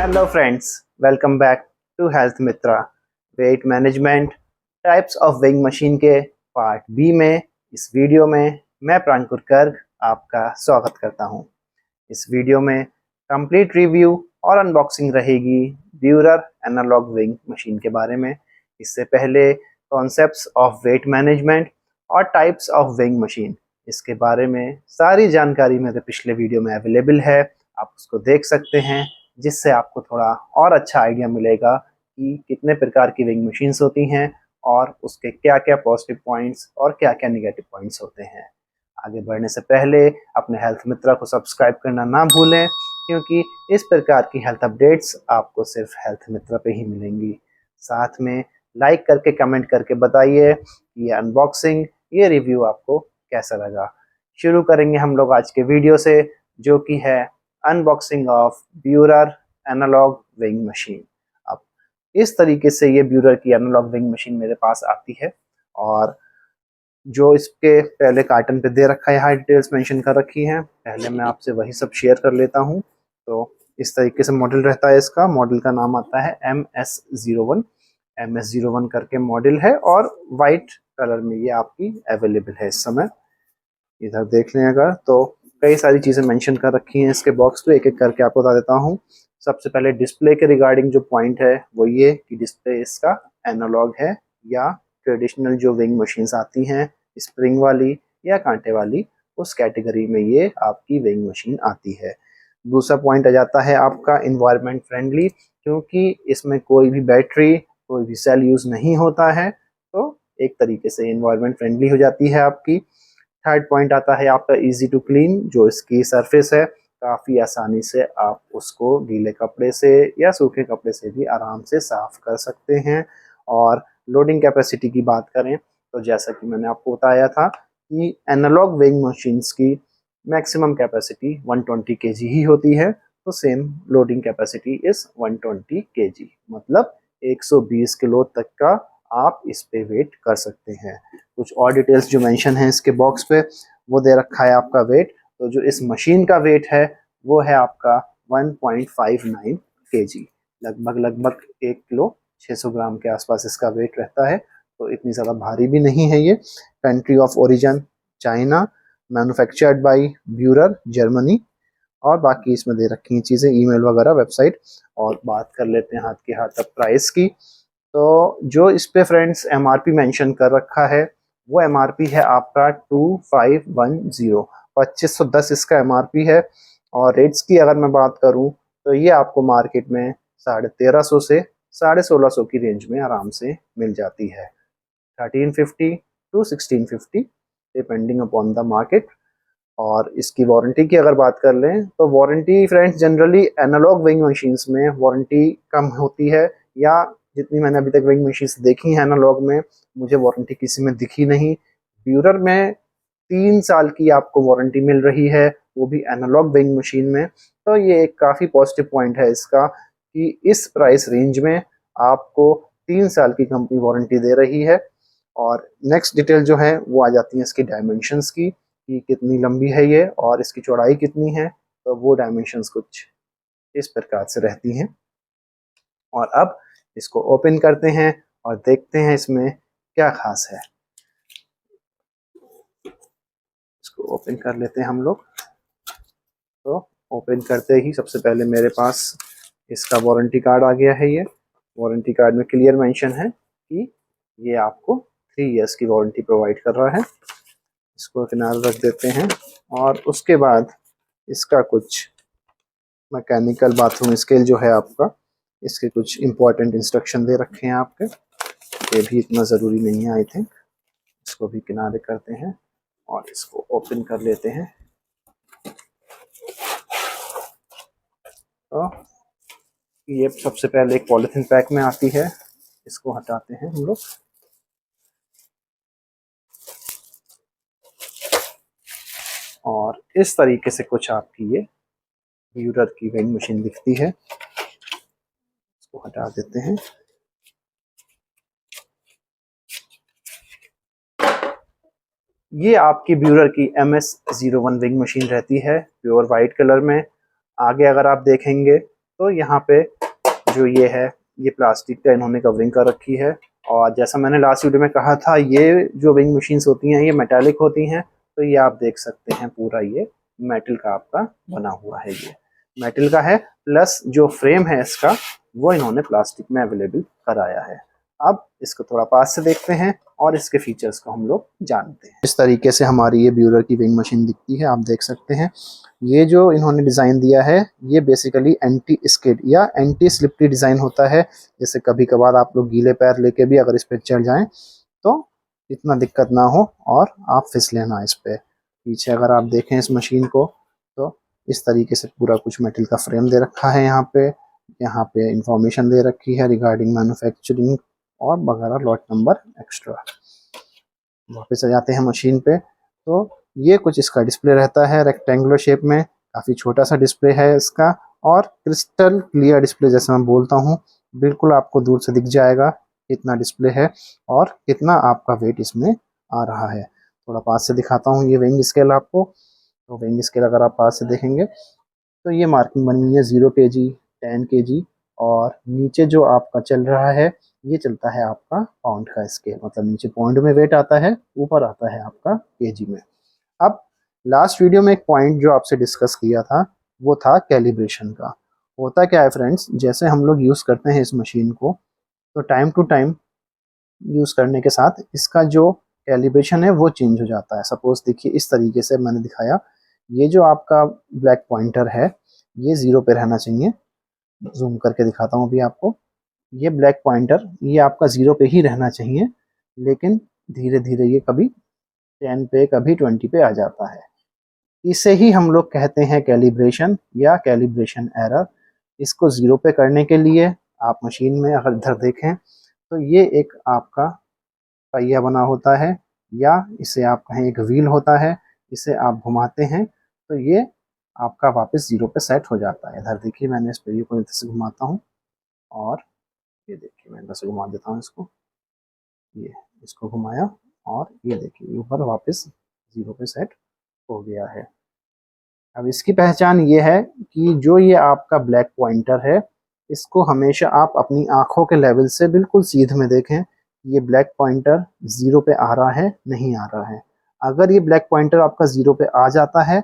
Hello friends, welcome back to Health Mitra. Weight management types of weighing machine के part B में इस video में मैं प्रांकुर गर्ग आपका स्वागत करता हूं। इस वीडियो में कंप्लीट रिव्यू और अनबॉक्सिंग रहेगी ब्यूरर एनालॉग वेइंग मशीन के बारे में। इससे पहले कॉन्सेप्ट्स ऑफ वेट मैनेजमेंट और टाइप्स ऑफ वेइंग मशीन, इसके बारे में सारी जानकारी मेरे पिछले वीडियो में अवेलेबल है, आप उसको देख सकते हैं, जिससे आपको थोड़ा और अच्छा आइडिया मिलेगा कि कितने प्रकार की वेइंग मशीन्स होती हैं और उसके क्या क्या पॉजिटिव पॉइंट्स और क्या क्या निगेटिव पॉइंट्स होते हैं। आगे बढ़ने से पहले अपने हेल्थ मित्रा को सब्सक्राइब करना ना भूलें, क्योंकि इस प्रकार की हेल्थ अपडेट्स आपको सिर्फ हेल्थ मित्रा पे ही मिलेंगी। साथ में लाइक करके कमेंट करके बताइए कि ये अनबॉक्सिंग, ये रिव्यू आपको कैसा लगा। शुरू करेंगे हम लोग आज के वीडियो से, जो कि है unboxing of Beurer analogue weighing machine. अब इस तरीके से ये ब्यूरर की एनालॉग वेइंग मशीन मेरे पास आती है, और जो इसके पहले कार्टन पे दे रखा है, यहाँ डिटेल्स मेंशन कर रखी हैं। पहले मैं आपसे वही सब शेयर कर लेता हूँ। तो इस तरीके से मॉडल रहता है इसका। मॉडल का नाम आता है MS01। MS01 करके मॉडल है और वाइट कलर में ये आपकी अवेलेबल है इस समय। इधर देख लें अगर, तो कई सारी चीज़ें मेंशन कर रखी हैं इसके बॉक्स पे, एक एक करके आपको बता देता हूँ। सबसे पहले डिस्प्ले के रिगार्डिंग जो पॉइंट है वो ये कि डिस्प्ले इसका एनालॉग है, या ट्रेडिशनल जो वेइंग मशीन्स आती हैं स्प्रिंग वाली या कांटे वाली, उस कैटेगरी में ये आपकी वेइंग मशीन आती है। दूसरा पॉइंट आ जाता है आपका इन्वायरमेंट फ्रेंडली, क्योंकि इसमें कोई भी बैटरी, कोई भी सेल यूज़ नहीं होता है, तो एक तरीके से इन्वायरमेंट फ्रेंडली हो जाती है आपकी। थर्ड पॉइंट आता है आपका इजी टू क्लीन। जो इसकी सरफेस है, काफ़ी आसानी से आप उसको गीले कपड़े से या सूखे कपड़े से भी आराम से साफ कर सकते हैं। और लोडिंग कैपेसिटी की बात करें तो जैसा कि मैंने आपको बताया था कि एनालॉग वेइंग मशीन्स की मैक्सिमम कैपेसिटी 120 kg ही होती है, तो same loading capacity is 120 kg, मतलब 120 किलो तक का आप इस पे वेट कर सकते हैं। कुछ और डिटेल्स जो मेंशन है इसके बॉक्स पे, वो दे रखा है आपका वेट। तो जो इस मशीन का वेट है वो है आपका 1.59 kg, लगभग 1 किलो 600 ग्राम के आसपास इसका वेट रहता है, तो इतनी ज़्यादा भारी भी नहीं है ये। Country of origin China, manufactured by Beurer Germany, और बाकी इसमें दे रखी हैं चीज़ें, ईमेल वगैरह, वेबसाइट। और बात कर लेते हैं हाथ के हाथ अब प्राइस की। तो जो इस पे फ्रेंड्स MRP मेंशन कर रखा है, वो MRP है आपका 2510, 2510 इसका MRP है। और रेट्स की अगर मैं बात करूं तो ये आपको मार्केट में 1350 से 1650 की रेंज में आराम से मिल जाती है। 1350 to 1650 depending upon the market. और इसकी वारंटी की अगर बात कर लें तो warranty friends generally analogue weighing machines में वारंटी कम होती है, या जितनी मैंने अभी तक वेइंग मशीन्स देखी हैं एनालॉग में, मुझे वारंटी किसी में दिखी नहीं। ब्यूरर में 3 साल की आपको वारंटी मिल रही है, वो भी एनालॉग वेइंग मशीन में। तो ये एक काफ़ी पॉजिटिव पॉइंट है इसका कि इस प्राइस रेंज में आपको 3 साल की कंपनी वारंटी दे रही है। और नेक्स्ट डिटेल जो है वो आ जाती है इसकी डायमेंशंस की, कि कितनी लंबी है ये और इसकी चौड़ाई कितनी है। तो वो डायमेंशंस कुछ इस प्रकार से रहती हैं। और अब इसको ओपन करते हैं और देखते हैं इसमें क्या खास है। इसको ओपन कर लेते हैं हम लोग। तो ओपन करते ही सबसे पहले मेरे पास इसका वारंटी कार्ड आ गया है। ये वारंटी कार्ड में क्लियर मेंशन है कि ये आपको 3 इयर्स की वारंटी प्रोवाइड कर रहा है। इसको किनारे रख देते हैं, और उसके बाद इसका कुछ मैकेनिकल बाथरूम स्केल जो है आपका, इसके कुछ इंपॉर्टेंट इंस्ट्रक्शन दे रखे हैं आपके। ये भी इतना ज़रूरी नहीं है आई थिंक। इसको भी किनारे करते हैं और इसको ओपन कर लेते हैं। तो ये सबसे पहले एक पॉलिथीन पैक में आती है, इसको हटाते हैं हम लोग। और इस तरीके से कुछ आपकी ये ब्यूरर की वेइंग मशीन दिखती है। इसको हटा देते हैं। ये आपकी ब्यूरर की MS01 वेइंग मशीन रहती है, प्योर वाइट कलर में। आगे अगर आप देखेंगे तो यहाँ पे जो ये है, ये प्लास्टिक का इन्होंने कवरिंग कर रखी है। और जैसा मैंने लास्ट वीडियो में कहा था, ये जो विंग मशीन्स होती हैं ये मेटालिक होती हैं। तो ये आप देख सकते हैं पूरा ये मेटल का आपका बना हुआ है, ये मेटल का है, प्लस जो फ्रेम है इसका वो इन्होंने प्लास्टिक में अवेलेबल कराया है। अब इसको थोड़ा पास से देखते हैं और इसके फीचर्स को हम लोग जानते हैं। इस तरीके से हमारी ये ब्यूलर की विंग मशीन दिखती है, आप देख सकते हैं। ये जो इन्होंने डिज़ाइन दिया है ये बेसिकली एंटी स्किड या एंटी स्लिपरी डिज़ाइन होता है। जैसे कभी कभार आप लोग गीले पैर लेके भी अगर इस पर चढ़ जाएं तो इतना दिक्कत ना हो और आप फिसले ना इस पे। पीछे अगर आप देखें इस मशीन को तो इस तरीके से पूरा कुछ मेटल का फ्रेम दे रखा है। यहाँ पे इंफॉर्मेशन दे रखी है रिगार्डिंग मैन्युफैक्चरिंग और वगैरह लॉट नंबर एक्स्ट्रा। वापस आ जाते हैं मशीन पे, तो ये कुछ इसका डिस्प्ले रहता है रेक्टेंगुलर शेप में, काफ़ी छोटा सा डिस्प्ले है इसका और क्रिस्टल क्लियर डिस्प्ले जैसे मैं बोलता हूँ, बिल्कुल आपको दूर से दिख जाएगा कितना डिस्प्ले है और कितना आपका वेट इसमें आ रहा है। थोड़ा पास से दिखाता हूँ ये विंग स्केल आपको। तो विंग स्केल अगर आप पास से देखेंगे तो ये मार्किंग बनी हुई है 0 kg, 10 kg और नीचे जो आपका चल रहा है ये चलता है आपका पाउंड का स्केल, मतलब नीचे पॉइंट में वेट आता है, ऊपर आता है आपका केजी में। अब लास्ट वीडियो में एक पॉइंट जो आपसे डिस्कस किया था वो था कैलिब्रेशन का। होता क्या है फ्रेंड्स, जैसे हम लोग यूज़ करते हैं इस मशीन को तो टाइम टू टाइम यूज़ करने के साथ इसका जो कैलिब्रेशन है वो चेंज हो जाता है। सपोज देखिए इस तरीके से मैंने दिखाया, ये जो आपका ब्लैक पॉइंटर है ये 0 पे रहना चाहिए। जूम करके दिखाता हूँ अभी आपको। ये ब्लैक पॉइंटर ये आपका 0 पे ही रहना चाहिए, लेकिन धीरे धीरे ये कभी 10 पे कभी 20 पे आ जाता है। इसे ही हम लोग कहते हैं कैलिब्रेशन या कैलिब्रेशन एरर। इसको 0 पे करने के लिए आप मशीन में अगर इधर देखें तो ये एक आपका पहिया बना होता है या इसे आप कहें एक व्हील होता है। इसे आप घुमाते हैं तो ये आपका वापस 0 पे सेट हो जाता है। इधर देखिए मैंने इस पहिए को इधर से घुमाता हूँ और ये देखिए मैं इधर से घुमा देता हूँ इसको, ये इसको घुमाया और ये देखिए ऊपर वापस 0 पे सेट हो गया है। अब इसकी पहचान ये है कि जो ये आपका ब्लैक पॉइंटर है इसको हमेशा आप अपनी आँखों के लेवल से बिल्कुल सीध में देखें, ये ब्लैक पॉइंटर 0 पे आ रहा है नहीं आ रहा है। अगर ये ब्लैक पॉइंटर आपका 0 पे आ जाता है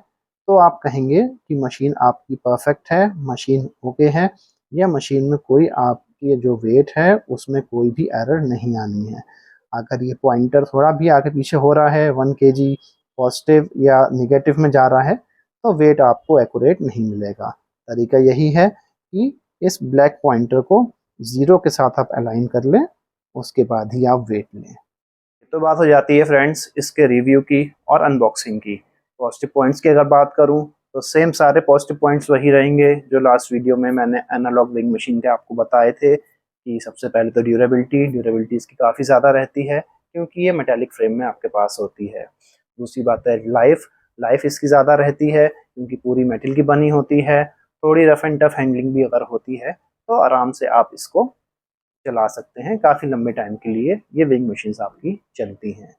तो आप कहेंगे कि मशीन आपकी परफेक्ट है, मशीन ओके है, या मशीन में कोई आपकी जो वेट है उसमें कोई भी एरर नहीं आनी है। अगर ये पॉइंटर थोड़ा भी आगे पीछे हो रहा है, 1 kg पॉजिटिव या निगेटिव में जा रहा है, तो वेट आपको एक्यूरेट नहीं मिलेगा। तरीका यही है कि इस ब्लैक पॉइंटर को 0 के साथ आप अलाइन कर लें, उसके बाद ही आप वेट लें। तो बात हो जाती है फ्रेंड्स इसके रिव्यू की और अनबॉक्सिंग की। पॉजिटिव पॉइंट्स की अगर बात करूं तो सेम सारे पॉजिटिव पॉइंट्स वही रहेंगे जो लास्ट वीडियो में मैंने एनालॉग विंग मशीन के आपको बताए थे। कि सबसे पहले तो ड्यूरेबिलिटी इसकी काफ़ी ज़्यादा रहती है क्योंकि ये मेटालिक फ्रेम में आपके पास होती है। दूसरी बात है लाइफ इसकी ज़्यादा रहती है क्योंकि पूरी मेटल की बनी होती है। थोड़ी रफ एंड टफ हैंडलिंग भी अगर होती है तो आराम से आप इसको चला सकते हैं, काफ़ी लंबे टाइम के लिए ये विंग मशीन्स आपकी चलती हैं।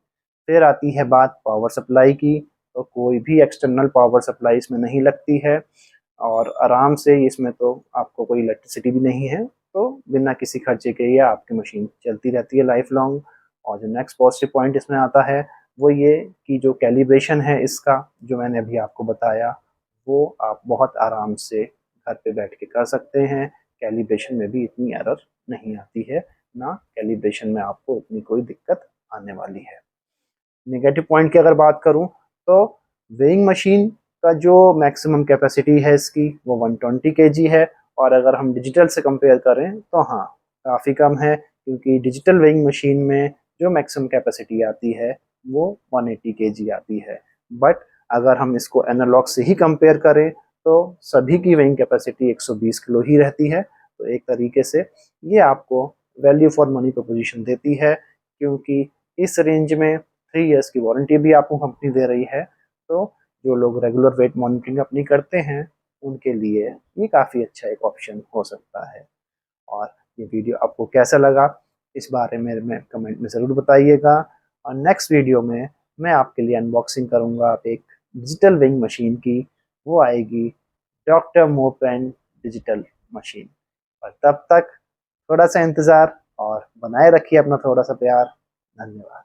फिर आती है बात पावर सप्लाई की, तो कोई भी एक्सटर्नल पावर सप्लाई इसमें नहीं लगती है और आराम से इसमें तो आपको कोई इलेक्ट्रिसिटी भी नहीं है, तो बिना किसी खर्चे के ये आपकी मशीन चलती रहती है लाइफ लॉन्ग। और जो नेक्स्ट पॉजिटिव पॉइंट इसमें आता है वो ये कि जो कैलिब्रेशन है इसका, जो मैंने अभी आपको बताया, वो आप बहुत आराम से घर पे बैठ के कर सकते हैं। कैलिब्रेशन में भी इतनी एरर नहीं आती है, ना कैलिब्रेशन में आपको इतनी कोई दिक्कत आने वाली है। नेगेटिव पॉइंट की अगर बात करूं तो वेइंग मशीन का जो मैक्सिमम कैपेसिटी है इसकी वो 120 kg है और अगर हम डिजिटल से कंपेयर करें तो हाँ काफ़ी कम है, क्योंकि डिजिटल वेइंग मशीन में जो मैक्सिमम कैपेसिटी आती है वो 180 kg आती है। बट अगर हम इसको एनालॉग से ही कंपेयर करें तो सभी की वेइंग कैपेसिटी 120 किलो ही रहती है। तो एक तरीके से ये आपको वैल्यू फॉर मनी प्रोपोजिशन देती है, क्योंकि इस रेंज में 3 इयर्स की वारंटी भी आपको कंपनी दे रही है। तो जो लोग रेगुलर वेट मॉनिटरिंग अपनी करते हैं उनके लिए ये काफ़ी अच्छा एक ऑप्शन हो सकता है। और ये वीडियो आपको कैसा लगा इस बारे में कमेंट में ज़रूर बताइएगा। और नेक्स्ट वीडियो में मैं आपके लिए अनबॉक्सिंग करूँगा आप एक डिजिटल वेइंग मशीन की, वो आएगी डॉक्टर मोपेन डिजिटल। मशीन। और तब तक थोड़ा सा इंतज़ार और बनाए रखिए अपना थोड़ा सा प्यार। धन्यवाद।